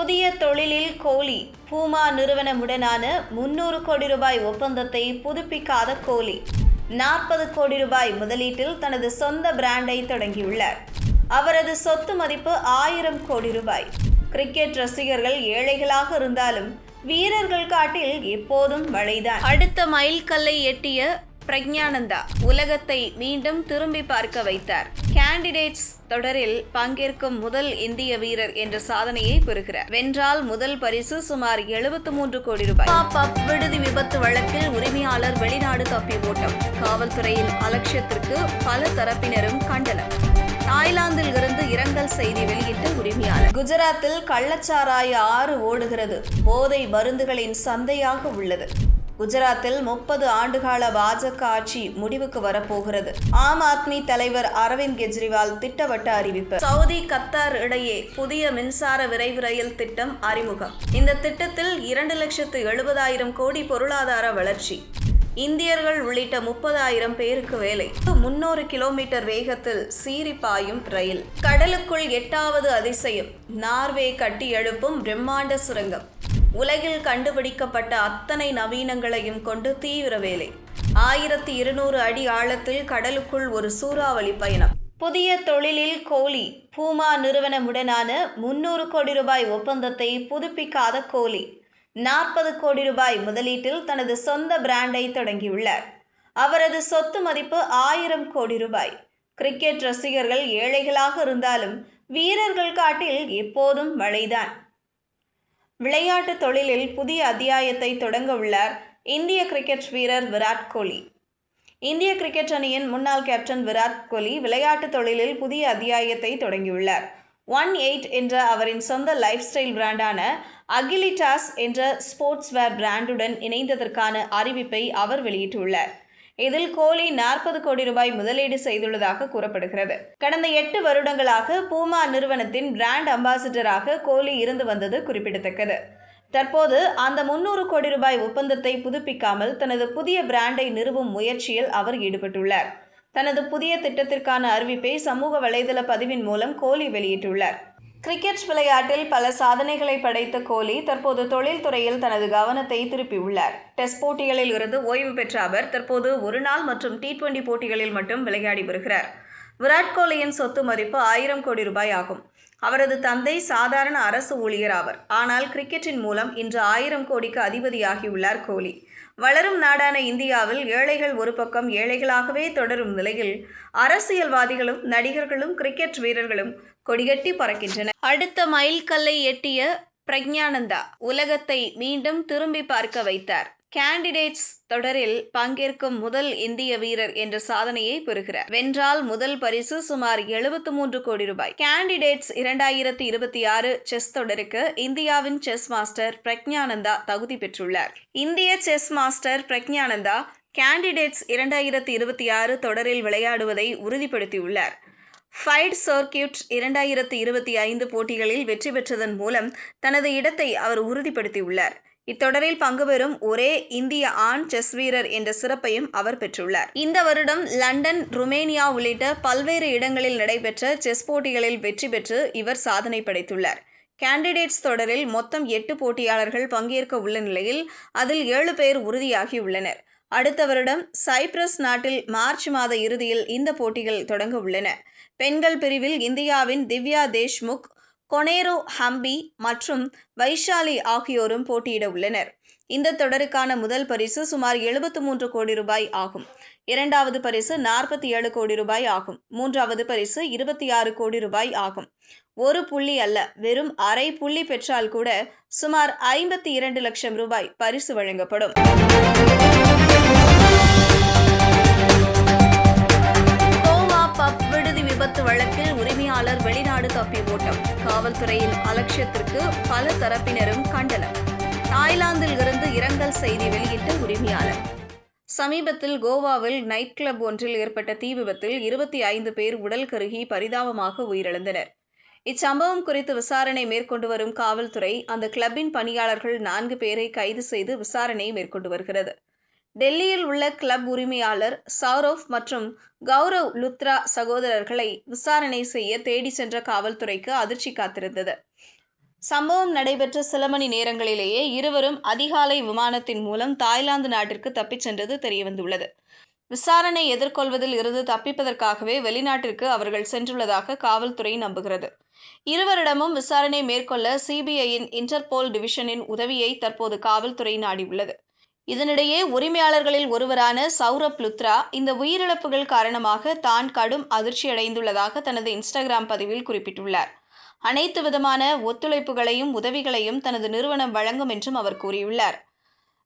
புதிய தொழிலில் கோலி. பூமா நிறுவனமுடனான 300 கோடி ரூபாய் ஒப்பந்தத்தை புதுப்பிக்காத கோலி 40 கோடி ரூபாய் முதலீட்டில் தனது சொந்த பிராண்டை தொடங்கியுள்ளார். அவரது சொத்து மதிப்பு 1000 கோடி ரூபாய். கிரிக்கெட் ரசிகர்கள் ஏழைகளாக இருந்தாலும் வீரர்கள் காட்டில் எப்போதும் மழைதான். அடுத்த மைல்கல்லை எட்டிய பிரக்ஞானந்தா உலகத்தை மீண்டும் திரும்பி பார்க்க வைத்தார். கேண்டிடேட்ஸ் தொடரில் பங்கேற்கும் முதல் இந்திய வீரர் என்ற சாதனையை பெறுகிறார். வென்றால் முதல் பரிசு சுமார் 73 கோடி ரூபாய். பப் விடுதி விபத்து வழக்கில் உரிமையாளர் வெளிநாடு தப்பி ஓட்டம். காவல்துறையின் அலட்சியத்திற்கு பல தரப்பினரும் கண்டனம். தாய்லாந்தில் இருந்து இரங்கல் செய்தி வெளியிட்ட உரிமையாளர். குஜராத்தில் கள்ளச்சாராய ஆறு ஓடுகிறது. போதை மருந்துகளின் சந்தையாக உள்ளது. குஜராத்தில் 30 ஆண்டுகால பாஜக ஆட்சி முடிவுக்கு வரப்போகிறது. ஆம் ஆத்மி தலைவர் அரவிந்த் கெஜ்ரிவால் திட்டவட்ட அறிவிப்பு. சவுதி கத்தார் இடையே புதிய மின்சார விரைவு ரயில் திட்டம் அறிமுகம். இந்த திட்டத்தில் 2,70,000 கோடி பொருளாதார வளர்ச்சி. இந்தியர்கள் உள்ளிட்ட 30,000 பேருக்கு வேலை. 300 கிலோமீட்டர் வேகத்தில் சீறி பாயும் ரயில். கடலுக்குள் 8வது அதிசயம். நார்வே கட்டி எழுப்பும் பிரம்மாண்ட சுரங்கம். உலகில் கண்டுபிடிக்கப்பட்ட அத்தனை நவீனங்களையும் கொண்டு தீவிர வேலை. 1200 அடி ஆழத்தில் கடலுக்குள் ஒரு சூறாவளி பயணம். புதிய தொழிலில் கோலி. பூமா நிறுவனமுடனான 300 கோடி ரூபாய் ஒப்பந்தத்தை புதுப்பிக்காத கோலி 40 கோடி ரூபாய் முதலீட்டில் தனது சொந்த பிராண்டை தொடங்கியுள்ளார். அவரது சொத்து மதிப்பு 1000 கோடி ரூபாய். கிரிக்கெட் ரசிகர்கள் ஏழைகளாக இருந்தாலும் வீரர்கள் காட்டில் எப்போதும் மழைதான். விளையாட்டு தொழிலில் புதிய அத்தியாயத்தை தொடங்க உள்ளார் இந்திய கிரிக்கெட் வீரர் விராட் கோலி. இந்திய கிரிக்கெட் அணியின் முன்னாள் கேப்டன் விராட் கோலி விளையாட்டு தொழிலில் புதிய அத்தியாயத்தை தொடங்கியுள்ளார். 18 என்ற அவரின் சொந்த லைஃப் ஸ்டைல் பிராண்டான அகிலிட்டாஸ் என்ற ஸ்போர்ட்ஸ் வேர் பிராண்டுடன் இணைந்ததற்கான அறிவிப்பை அவர் வெளியிட்டுள்ளார். இதில் கோலி 40 கோடி ரூபாய் முதலீடு செய்துள்ளதாக கூறப்படுகிறது. கடந்த 8 வருடங்களாக பூமா நிறுவனத்தின் பிராண்ட் அம்பாசிடராக கோலி இருந்து வந்தது குறிப்பிடத்தக்கது. தற்போது அந்த 300 கோடி ரூபாய் ஒப்பந்தத்தை புதுப்பிக்காமல் தனது புதிய பிராண்டை நிறுவும் முயற்சியில் அவர் ஈடுபட்டுள்ளார். தனது புதிய திட்டத்திற்கான அறிவிப்பை சமூக வலைதள பதிவின் மூலம் கோலி வெளியிட்டுள்ளார். கிரிக்கெட் விளையாட்டில் பல சாதனைகளை படைத்த கோலி தற்போது தொழில்துறையில் தனது கவனத்தை திருப்பியுள்ளார். டெஸ்ட் போட்டிகளில் இருந்து ஓய்வு பெற்ற அவர் தற்போது ஒருநாள் மற்றும் T20 போட்டிகளில் மட்டும் விளையாடி வருகிறார். விராட் கோலியின் சொத்து மதிப்பு 1000 கோடி ரூபாய் ஆகும். அவரது தந்தை சாதாரண அரசு ஊழியர் ஆவர். ஆனால் கிரிக்கெட்டின் மூலம் இன்று 1000 கோடிக்கு அதிபதியாகியுள்ளார் கோலி. வளரும் நாடான இந்தியாவில் ஏழைகள் ஒரு பக்கம் ஏழைகளாகவே தொடரும் நிலையில் அரசியல்வாதிகளும் நடிகர்களும் கிரிக்கெட் வீரர்களும் கொடிகட்டி பறக்கின்றனர். அடுத்த மைல்கல்லை எட்டிய பிரக்ஞானந்தா உலகத்தை மீண்டும் திரும்பி பார்க்க வைத்தார். கேண்டிடேட்ஸ் தொடரில் பங்கேற்கும் முதல் இந்திய வீரர் என்ற சாதனையை பெறுகிறார். வென்றால் முதல் பரிசு சுமார் 73 கோடி ரூபாய். கேண்டிடேட்ஸ் 2026 செஸ் தொடருக்கு இந்தியாவின் செஸ் மாஸ்டர் பிரக்ஞானந்தா தகுதி பெற்றுள்ளார். இந்திய செஸ் மாஸ்டர் பிரக்ஞானந்தா கேண்டிடேட்ஸ் 2026 தொடரில் விளையாடுவதை உறுதிப்படுத்தியுள்ளார். ஃபைட் சர்க்கியூட் 2025 போட்டிகளில் வெற்றி பெற்றதன் மூலம் தனது இடத்தை அவர் உறுதிப்படுத்தியுள்ளார். இத்தொடரில் பங்கு பெறும் ஒரே இந்திய ஆண் செஸ் வீரர் என்ற சிறப்பையும் அவர் பெற்றுள்ளார். இந்த வருடம் லண்டன், ருமேனியா உள்ளிட்ட பல்வேறு இடங்களில் நடைபெற்ற செஸ் போட்டிகளில் வெற்றி பெற்று இவர் சாதனை படைத்துள்ளார். கேண்டிடேட்ஸ் தொடரில் மொத்தம் 8 போட்டியாளர்கள் பங்கேற்க உள்ள நிலையில் அதில் 7 பேர் உறுதியாகியுள்ளனர். அடுத்த வருடம் சைப்ரஸ் நாட்டில் மார்ச் மாத இறுதியில் இந்த போட்டிகள் தொடங்க உள்ளன. பெண்கள் பிரிவில் இந்தியாவின் திவ்யா தேஷ்முக், கொனேரோ ஹம்பி மற்றும் வைஷாலி ஆகியோரும் போட்டியிட உள்ளனர். இந்த தொடருக்கான முதல் பரிசு சுமார் 73 கோடி ரூபாய் ஆகும். இரண்டாவது பரிசு 47 கோடி ரூபாய் ஆகும். மூன்றாவது பரிசு 26 கோடி ரூபாய் ஆகும். ஒரு புள்ளி அல்ல, வெறும் அரை புள்ளி பெற்றால் கூட சுமார் 52 லட்சம் ரூபாய் பரிசு வழங்கப்படும். பப் விடுதி விபத்து வழக்கில் உரிமையாளர் வெளிநாடு தப்பி ஓட்டம். காவல்துறையின் அலட்சியத்திற்கு பல தரப்பினரும் கண்டனம். தாய்லாந்தில் இருந்து இரங்கல் செய்தி வெளியிட்ட உரிமையாளர். சமீபத்தில் கோவாவில் நைட் கிளப் ஒன்றில் ஏற்பட்ட தீ விபத்தில் 25 பேர் உடல் கருகி பரிதாபமாக உயிரிழந்தனர். இச்சம்பவம் குறித்து விசாரணை மேற்கொண்டு வரும் காவல்துறை அந்த கிளப்பின் பணியாளர்கள் 4 பேரை கைது செய்து விசாரணை மேற்கொண்டு வருகிறது. டெல்லியில் உள்ள கிளப் உரிமையாளர் சௌரவ் மற்றும் கௌரவ் லுத்ரா சகோதரர்களை விசாரணை செய்ய தேடி சென்ற காவல்துறைக்கு அதிர்ச்சி காத்திருந்தது. சம்பவம் நடைபெற்ற சில மணி நேரங்களிலேயே இருவரும் அதிகாலை விமானத்தின் மூலம் தாய்லாந்து நாட்டிற்கு தப்பிச் சென்றது தெரியவந்துள்ளது. விசாரணை எதிர்கொள்வதில் இருந்து தப்பிப்பதற்காகவே வெளிநாட்டிற்கு அவர்கள் சென்றுள்ளதாக காவல்துறை நம்புகிறது. இருவரிடமும் விசாரணை மேற்கொள்ள சிபிஐயின் இன்டர்போல் டிவிஷனின் உதவியை தற்போது காவல்துறை நாடியுள்ளது. இதனிடையே உரிமையாளர்களில் ஒருவரான சௌரப் லுத்ரா இந்த உயிரிழப்புகள் காரணமாக தான் கடும் அதிர்ச்சியடைந்துள்ளதாக தனது இன்ஸ்டாகிராம் பதிவில் குறிப்பிட்டுள்ளார். அனைத்து விதமான ஒத்துழைப்புகளையும் உதவிகளையும் தனது நிறுவனம் வழங்கும் என்றும் அவர் கூறியுள்ளார்.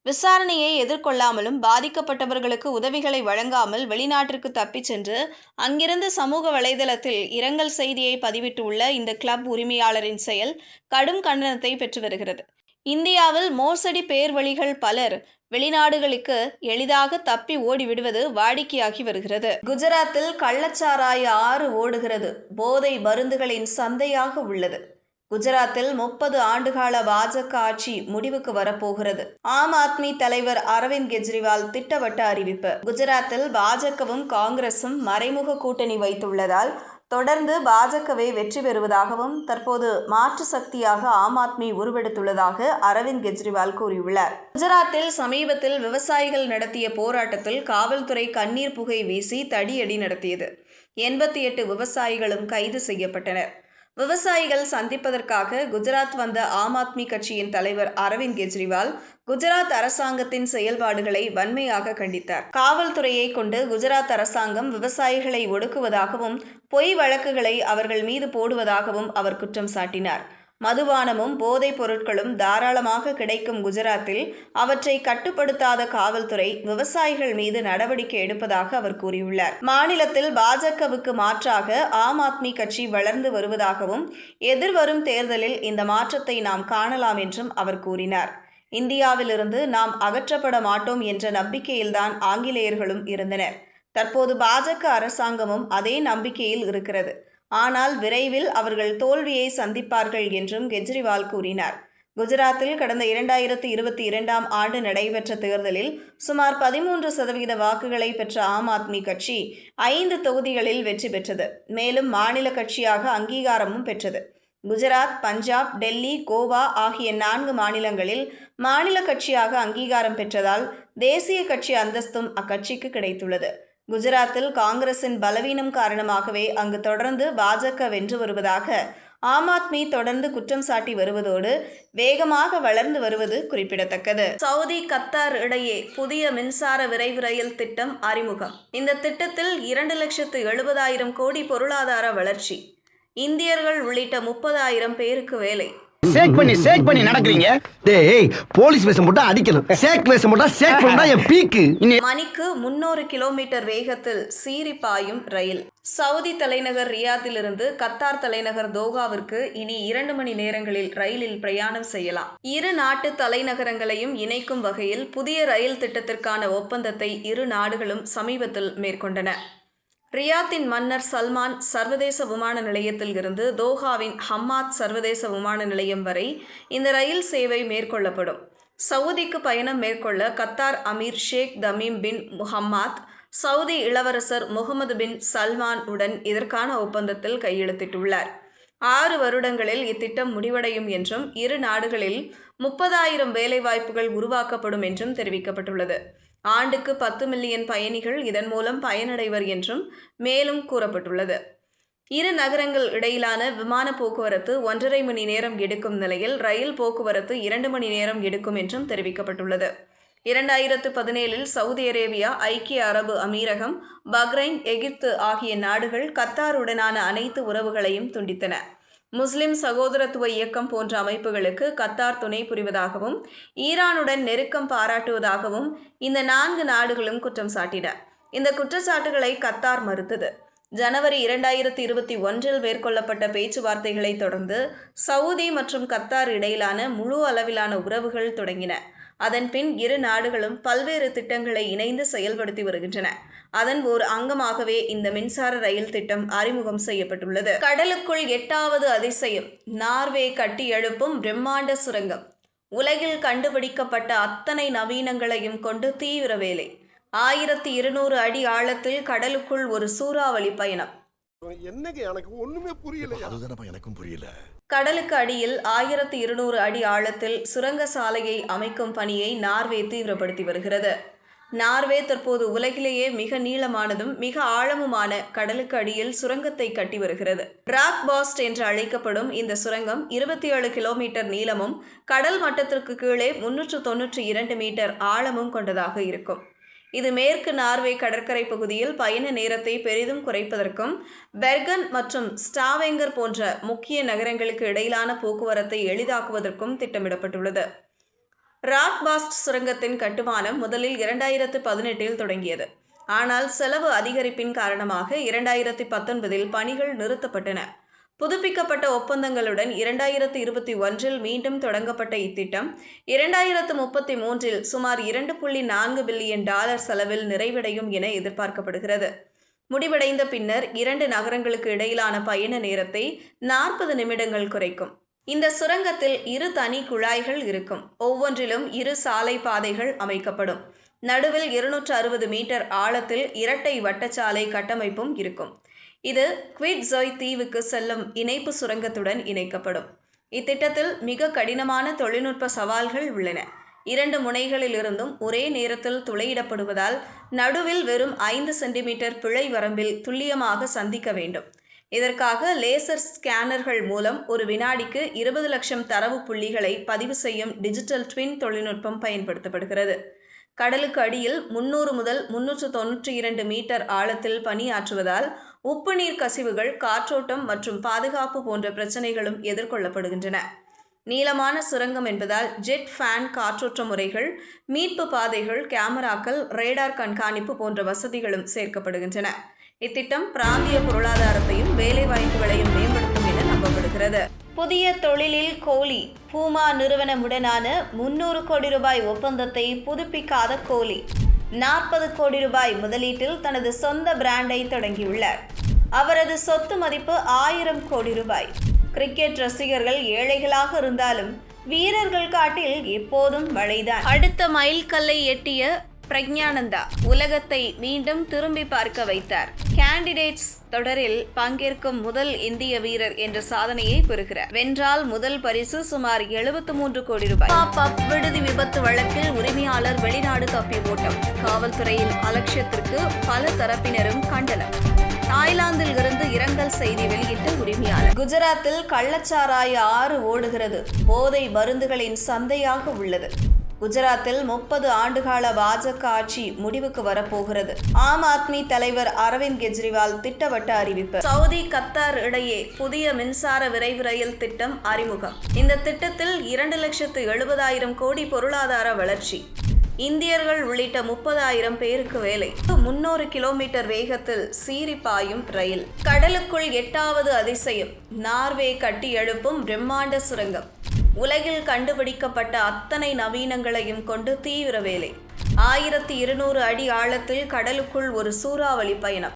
விசாரணையை எதிர்கொள்ளாமலும் பாதிக்கப்பட்டவர்களுக்கு உதவிகளை வழங்காமல் வெளிநாட்டிற்கு தப்பிச் சென்று அங்கிருந்து சமூக வலைதளத்தில் இரங்கல் செய்தியை பதிவிட்டுள்ள இந்த கிளப் உரிமையாளரின் செயல் கடும் கண்டனத்தை பெற்று வருகிறது. இந்தியாவில் மோசடி பேர்வழிகள் பலர் வெளிநாடுகளுக்கு எளிதாக தப்பி ஓடிவிடுவது வாடிக்கையாகி வருகிறது. குஜராத்தில் கள்ளச்சாராய ஆறு ஓடுகிறது. போதை மருந்துகளின் சந்தையாக உள்ளது. குஜராத்தில் 30 ஆண்டுகால பாஜக ஆட்சி முடிவுக்கு வரப்போகிறது. ஆம் ஆத்மி தலைவர் அரவிந்த் கெஜ்ரிவால் திட்டவட்ட அறிவிப்பு. குஜராத்தில் பாஜகவும் காங்கிரசும் மறைமுக கூட்டணி வைத்துள்ளதால் தொடர்ந்து பாஜகவே வெற்றி பெறுவதாகவும் தற்போது மாற்று சக்தியாக ஆம் ஆத்மி உருவெடுத்துள்ளதாக அரவிந்த் கெஜ்ரிவால் கூறியுள்ளார். குஜராத்தில் சமீபத்தில் விவசாயிகள் நடத்திய போராட்டத்தில் காவல்துறை கண்ணீர் புகை வீசி தடியடி நடத்தியது. 88 விவசாயிகளும் கைது செய்யப்பட்டனர். விவசாயிகள் சந்திப்பதற்காக குஜராத் வந்த ஆம் ஆத்மி கட்சியின் தலைவர் அரவிந்த் கெஜ்ரிவால் குஜராத் அரசாங்கத்தின் செயல்பாடுகளை வன்மையாக கண்டித்தார். காவல்துறையை கொண்டு குஜராத் அரசாங்கம் விவசாயிகளை ஒடுக்குவதாகவும் பொய் வழக்குகளை அவர்கள் மீது போடுவதாகவும் அவர் குற்றம் சாட்டினார். மதுபானமும் போதைப் பொருட்களும் தாராளமாக கிடைக்கும் குஜராத்தில் அவற்றை கட்டுப்படுத்தாத காவல்துறை விவசாயிகள் மீது நடவடிக்கை எடுப்பதாக அவர் கூறியுள்ளார். மாநிலத்தில் பாஜகவுக்கு மாற்றாக ஆம் ஆத்மி கட்சி வளர்ந்து வருவதாகவும் எதிர்வரும் தேர்தலில் இந்த மாற்றத்தை நாம் காணலாம் என்றும் அவர் கூறினார். இந்தியாவிலிருந்து நாம் அகற்றப்பட மாட்டோம் என்ற நம்பிக்கையில்தான் ஆங்கிலேயர்களும் இருந்தனர். தற்போது பாஜக அரசாங்கமும் அதே நம்பிக்கையில் இருக்கிறது. ஆனால் விரைவில் அவர்கள் தோல்வியை சந்திப்பார்கள் என்றும் கெஜ்ரிவால் கூறினார். குஜராத்தில் கடந்த 2022ஆம் ஆண்டு நடைபெற்ற தேர்தலில் சுமார் 13% வாக்குகளை பெற்ற ஆம் ஆத்மி கட்சி 5 தொகுதிகளில் வெற்றி பெற்றது. மேலும் மாநில கட்சியாக அங்கீகாரமும் பெற்றது. குஜராத், பஞ்சாப், டெல்லி, கோவா ஆகிய 4 மாநிலங்களில் மாநில கட்சியாக அங்கீகாரம் பெற்றதால் தேசிய கட்சி அந்தஸ்தும் அக்கட்சிக்கு கிடைத்துள்ளது. குஜராத்தில் காங்கிரசின் பலவீனம் காரணமாகவே அங்கு தொடர்ந்து பாஜக வென்று வருவதாக ஆம் ஆத்மி தொடர்ந்து குற்றம் சாட்டி வருவதோடு வேகமாக வளர்ந்து வருவது குறிப்பிடத்தக்கது. சவுதி, கத்தார் இடையே புதிய மின்சார விரைவு ரயில் திட்டம் அறிமுகம். இந்த திட்டத்தில் 2,70,000 கோடி பொருளாதார வளர்ச்சி. இந்தியர்கள் உள்ளிட்ட 30,000 பேருக்கு வேலை. சேக் பண்ணி நடக்கிறீங்க. டேய், போலீஸ் வேஷம் போட்டா அடிக்கணும். சேக் வேஷம் போட்டா சேக் பண்ணா என் பீக்கு. மணிக்கு 300 கிலோமீட்டர் வேகத்தில் சீறி பாயும் ரயில். சவுதி தலைநகர் ரியாத்திலிருந்து கத்தார் தலைநகர் தோஹாவிற்கு இனி 2 மணி நேரங்களில் ரயிலில் பிரயாணம் செய்யலாம். இரு நாட்டு தலைநகரங்களையும் இணைக்கும் வகையில் புதிய ரயில் திட்டத்திற்கான ஒப்பந்தத்தை இரு நாடுகளும் சமீபத்தில் மேற்கொண்டன. ரியாத்தின் மன்னர் சல்மான் சர்வதேச விமான நிலையத்தில் இருந்து தோஹாவின் ஹம்மாத் சர்வதேச விமான நிலையம் வரை இந்த ரயில் சேவை மேற்கொள்ளப்படும். சவுதிக்கு பயணம் மேற்கொள்ள Qatar Amir Sheikh Tamim bin Muhammad Saudi இளவரசர் முகமது பின் சல்மான் உடன் இதற்கான ஒப்பந்தத்தில் கையெழுத்திட்டுள்ளார். 6 வருடங்களில் இத்திட்டம் முடிவடையும் என்றும் இரு நாடுகளில் 30,000 வேலைவாய்ப்புகள் உருவாக்கப்படும் என்றும் தெரிவிக்கப்பட்டுள்ளது. ஆண்டுக்கு 10 மில்லியன் பயணிகள் இதன் மூலம் பயனடைவர் என்றும் மேலும் கூறப்பட்டுள்ளது. இரு நகரங்கள் இடையிலான விமான போக்குவரத்து 1.5 மணி நேரம் எடுக்கும் நிலையில் ரயில் போக்குவரத்து 2 மணி நேரம் எடுக்கும் என்றும் தெரிவிக்கப்பட்டுள்ளது. 2017இல் சவுதி அரேபியா, ஐக்கிய அரபு அமீரகம், பஹ்ரைன், எகிப்து ஆகிய நாடுகள் கத்தாருடனான அனைத்து உறவுகளையும் துண்டித்தன. முஸ்லிம் சகோதரத்துவ இயக்கம் போன்ற அமைப்புகளுக்கு கத்தார் துணை புரிவதாகவும் ஈரானுடன் நெருக்கம் பாராட்டுவதாகவும் இந்த 4 நாடுகளும் குற்றம் சாட்டின. இந்த குற்றச்சாட்டுகளை கத்தார் மறுத்தது. ஜனவரி 2021இல் மேற்கொள்ளப்பட்ட பேச்சுவார்த்தைகளை தொடர்ந்து சவுதி மற்றும் கத்தார் இடையிலான முழு அளவிலான உறவுகள் தொடங்கின. அதன்பின் இரு நாடுகளும் பல்வேறு திட்டங்களை இணைந்து செயல்படுத்தி வருகின்றன. அதன் ஓர் அங்கமாகவே இந்த மின்சார ரயில் திட்டம் அறிமுகம் செய்யப்பட்டுள்ளது. கடலுக்குள் 8வது அதிசயம், நார்வே கட்டி எழுப்பும் பிரம்மாண்ட சுரங்கம். உலகில் கண்டுபிடிக்கப்பட்ட அத்தனை நவீனங்களையும் கொண்டு தீவிர வேலை. 1200 அடி ஆழத்தில் கடலுக்குள் ஒரு சூறாவளி பயணம். என்னங்க எனக்கு ஒண்ணுமே புரியல. அதுதானப்பா எனக்கும் புரியல. கடலுக்கு அடியில் 1200 அடி ஆழத்தில் சுரங்க சாலையை அமைக்கும் பணியை நார்வே தீவிரப்படுத்தி வருகிறது. நார்வே தற்போது உலகிலேயே மிக நீளமானதும் மிக ஆழமுமான கடலுக்கு அடியில் சுரங்கத்தை கட்டி வருகிறது. ராக்பாஸ்ட் என்று அழைக்கப்படும் இந்த சுரங்கம் 27 கிலோமீட்டர் நீளமும் கடல் மட்டத்திற்கு கீழே 392 மீட்டர் ஆழமும் கொண்டதாக இருக்கும். இது மேற்கு நார்வே கடற்கரை பகுதியில் பயண நேரத்தை பெரிதும் குறைப்பதற்கும் பெர்கன் மற்றும் ஸ்டாவெங்கர் போன்ற முக்கிய நகரங்களுக்கு இடையிலான போக்குவரத்தை எளிதாக்குவதற்கும் திட்டமிடப்பட்டுள்ளது. ராக்பாஸ்ட் சுரங்கத்தின் கட்டுமானம் முதலில் 2018இல் தொடங்கியது. ஆனால் செலவு அதிகரிப்பின் காரணமாக 2019இல் பணிகள் நிறுத்தப்பட்டன. புதுப்பிக்கப்பட்ட ஒப்பந்தங்களுடன் 2021இல் மீண்டும் தொடங்கப்பட்ட இத்திட்டம் 2033இல் சுமார் $2.4 பில்லியன் செலவில் நிறைவடையும் என எதிர்பார்க்கப்படுகிறது. முடிவடைந்த பின்னர் 2 நகரங்களுக்கு இடையிலான பயண நேரத்தை 40 நிமிடங்கள் குறைக்கும். இந்த சுரங்கத்தில் 2 தனி குழாய்கள் இருக்கும். ஒவ்வொன்றிலும் 2 சாலை பாதைகள் அமைக்கப்படும். நடுவில் 260 மீட்டர் ஆழத்தில் இரட்டை வட்டச்சாலை கட்டமைப்பும் இருக்கும். இது குவிட்ஸாய் தீவுக்கு செல்லும் இணைப்பு சுரங்கத்துடன் இணைக்கப்படும். இத்திட்டத்தில் மிக கடினமான தொழில்நுட்ப சவால்கள் உள்ளன. 2 முனைகளிலிருந்தும் ஒரே நேரத்தில் துளையிடப்படுவதால் நடுவில் வெறும் 5 சென்டிமீட்டர் பிழை வரம்பில் துல்லியமாக சந்திக்க வேண்டும். இதற்காக லேசர் ஸ்கேனர்கள் மூலம் ஒரு வினாடிக்கு 20 லட்சம் தரவு புள்ளிகளை பதிவு செய்யும் டிஜிட்டல் ட்வின் தொழில்நுட்பம் பயன்படுத்தப்படுகிறது. கடலுக்கு அடியில் 300 முதல் 392 மீட்டர் ஆழத்தில் பணியாற்றுவதால் உப்பு நீர் கசிவுகள், காற்றோட்டம் மற்றும் பாதுகாப்பு போன்ற பிரச்சனைகளும் எதிர்கொள்ளப்படுகின்றன. நீளமான சுரங்கம் என்பதால் ஜெட் ஃபேன் காற்றோட்ட முறைகள், மீட்பு பாதைகள், கேமராக்கள், ரேடார் கண்காணிப்பு போன்ற வசதிகளும் சேர்க்கப்படுகின்றன. இத்திட்டம் பிராந்திய பொருளாதாரத்தையும் வேலைவாய்ப்புகளையும் மேம்படுத்தும் என நம்பப்படுகிறது. புதிய தொழிலில் கோலி. பூமா நிறுவனமுடனான 300 கோடி ரூபாய் ஒப்பந்தத்தை புதுப்பிக்காத கோலி 40 கோடி ரூபாய் முதலீட்டில் தனது சொந்த பிராண்டை தொடங்கியுள்ளார். அவரது சொத்து மதிப்பு 1000 கோடி ரூபாய். கிரிக்கெட் ரசிகர்கள் ஏழைகளாக இருந்தாலும் வீரர்கள் காட்டில் எப்போதும் மழைதான். அடுத்த மைல்கல்லை எட்டிய பிரக்ஞானந்தா உலகத்தை மீண்டும் திரும்பி பார்க்க வைத்தார். கேண்டிடேட்ஸ் தொடரில் பங்கேற்கும் முதல் இந்திய வீரர் என்ற சாதனையை பெறுகிறார். வென்றால் முதல் பரிசு சுமார் 73 கோடி ரூபாய். பப் விடுதி விபத்து வழக்கில் உரிமையாளர் வெளிநாடு தப்பி ஓட்டம். காவல்துறையின் அலட்சியத்திற்கு பல தரப்பினரும் கண்டனம். தாய்லாந்தில் இருந்து இரங்கல் செய்தி வெளியிட்ட உரிமையாளர். குஜராத்தில் கள்ளச்சாராய ஆறு ஓடுகிறது. போதை மருந்துகளின் சந்தையாக உள்ளது. குஜராத்தில் 30 ஆண்டுகால பாஜக ஆட்சி முடிவுக்கு வரப்போகிறது. ஆம் ஆத்மி தலைவர் அரவிந்த் கெஜ்ரிவால் திட்டவட்ட அறிவிப்பு. சவுதி, கத்தார் இடையே புதிய மின்சார விரைவு ரயில் திட்டம் அறிமுகம். இந்த திட்டத்தில் 2,70,000 கோடி பொருளாதார வளர்ச்சி. இந்தியர்கள் உள்ளிட்ட 30,000 பேருக்கு வேலை. 300 கிலோமீட்டர் வேகத்தில் சீறி பாயும் ரயில். கடலுக்குள் 8வது அதிசயம். நார்வே கட்டி எழுப்பும் பிரம்மாண்ட சுரங்கம். உலகில் கண்டுபிடிக்கப்பட்ட அத்தனை நவீனங்களையும் கொண்டு தீவிர வேலை. 1200 அடி ஆழத்தில் கடலுக்குள் ஒரு சூறாவளி பயணம்.